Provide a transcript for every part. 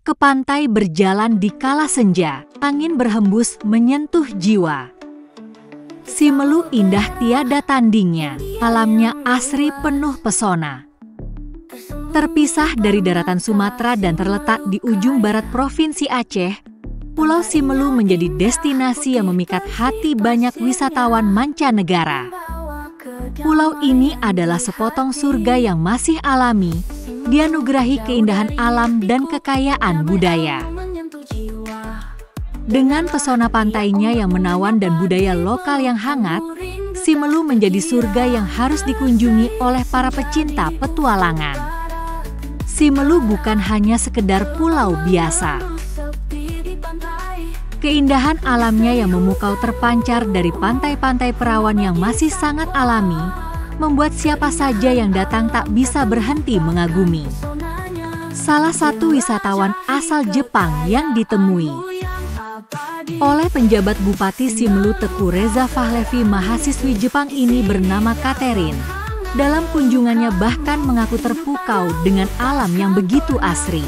Ke pantai berjalan di kala senja, angin berhembus menyentuh jiwa. Simelu indah tiada tandingnya, alamnya asri penuh pesona. Terpisah dari daratan Sumatera dan terletak di ujung barat Provinsi Aceh, Pulau Simelu menjadi destinasi yang memikat hati banyak wisatawan mancanegara. Pulau ini adalah sepotong surga yang masih alami, dianugerahi keindahan alam dan kekayaan budaya. Dengan pesona pantainya yang menawan dan budaya lokal yang hangat, Simelu menjadi surga yang harus dikunjungi oleh para pecinta petualangan. Simelu bukan hanya sekedar pulau biasa. Keindahan alamnya yang memukau terpancar dari pantai-pantai perawan yang masih sangat alami, membuat siapa saja yang datang tak bisa berhenti mengagumi. Salah satu wisatawan asal Jepang yang ditemui oleh penjabat Bupati Simelu Teku Reza Fahlevi, mahasiswi Jepang ini bernama Catherine. Dalam kunjungannya bahkan mengaku terpukau dengan alam yang begitu asri.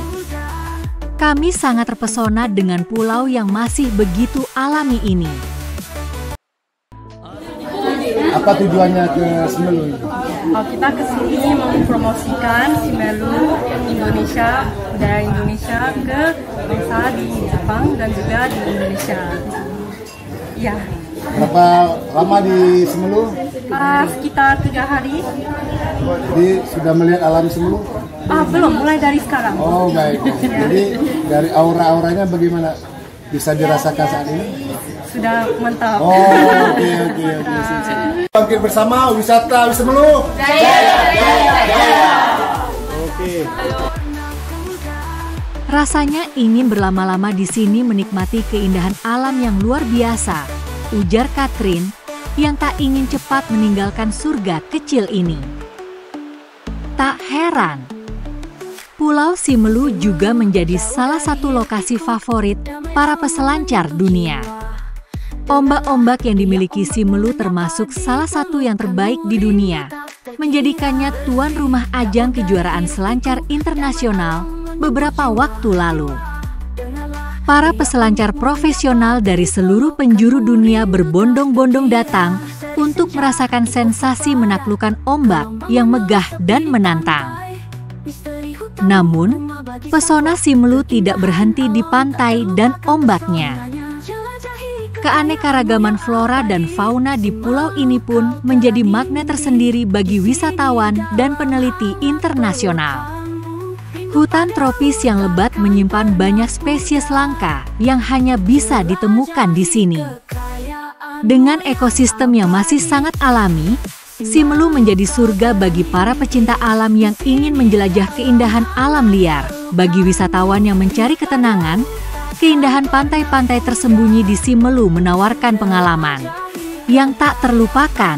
Kami sangat terpesona dengan pulau yang masih begitu alami ini. Apa tujuannya ke Simelu? Kita ke sini mempromosikan Simelu, Indonesia, budaya Indonesia ke bangsa di Jepang dan juga di Indonesia. Ya. Berapa lama di Simelu? Sekitar 3 hari. Jadi sudah melihat alam Simelu? Belum, mulai dari sekarang. Oh baik. Jadi dari aura-auranya bagaimana? Bisa dirasakan saat ini? Sudah mantap. Oh oke. Bangkit bersama wisata Simelu. Jaya. Oke. Rasanya ingin berlama-lama di sini menikmati keindahan alam yang luar biasa, ujar Catherine, yang tak ingin cepat meninggalkan surga kecil ini. Tak heran, Pulau Simelu juga menjadi salah satu lokasi favorit para peselancar dunia. Ombak-ombak yang dimiliki Simelu termasuk salah satu yang terbaik di dunia, menjadikannya tuan rumah ajang kejuaraan selancar internasional beberapa waktu lalu. Para peselancar profesional dari seluruh penjuru dunia berbondong-bondong datang untuk merasakan sensasi menaklukkan ombak yang megah dan menantang. Namun, pesona Simelu tidak berhenti di pantai dan ombaknya. Keanekaragaman flora dan fauna di pulau ini pun menjadi magnet tersendiri bagi wisatawan dan peneliti internasional. Hutan tropis yang lebat menyimpan banyak spesies langka yang hanya bisa ditemukan di sini. Dengan ekosistem yang masih sangat alami, Simelu menjadi surga bagi para pecinta alam yang ingin menjelajah keindahan alam liar. Bagi wisatawan yang mencari ketenangan, keindahan pantai-pantai tersembunyi di Simelu menawarkan pengalaman yang tak terlupakan.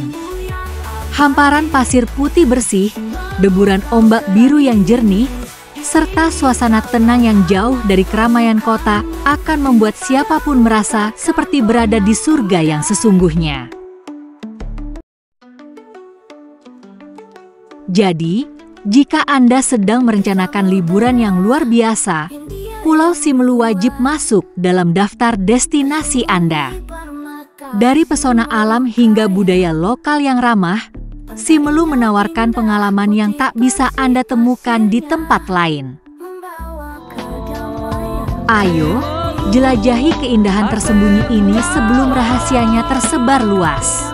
Hamparan pasir putih bersih, deburan ombak biru yang jernih, serta suasana tenang yang jauh dari keramaian kota akan membuat siapapun merasa seperti berada di surga yang sesungguhnya. Jadi, jika Anda sedang merencanakan liburan yang luar biasa, Pulau Simelu wajib masuk dalam daftar destinasi Anda. Dari pesona alam hingga budaya lokal yang ramah, Simelu menawarkan pengalaman yang tak bisa Anda temukan di tempat lain. Ayo, jelajahi keindahan tersembunyi ini sebelum rahasianya tersebar luas.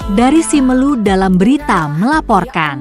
Dari Simelu dalam berita melaporkan.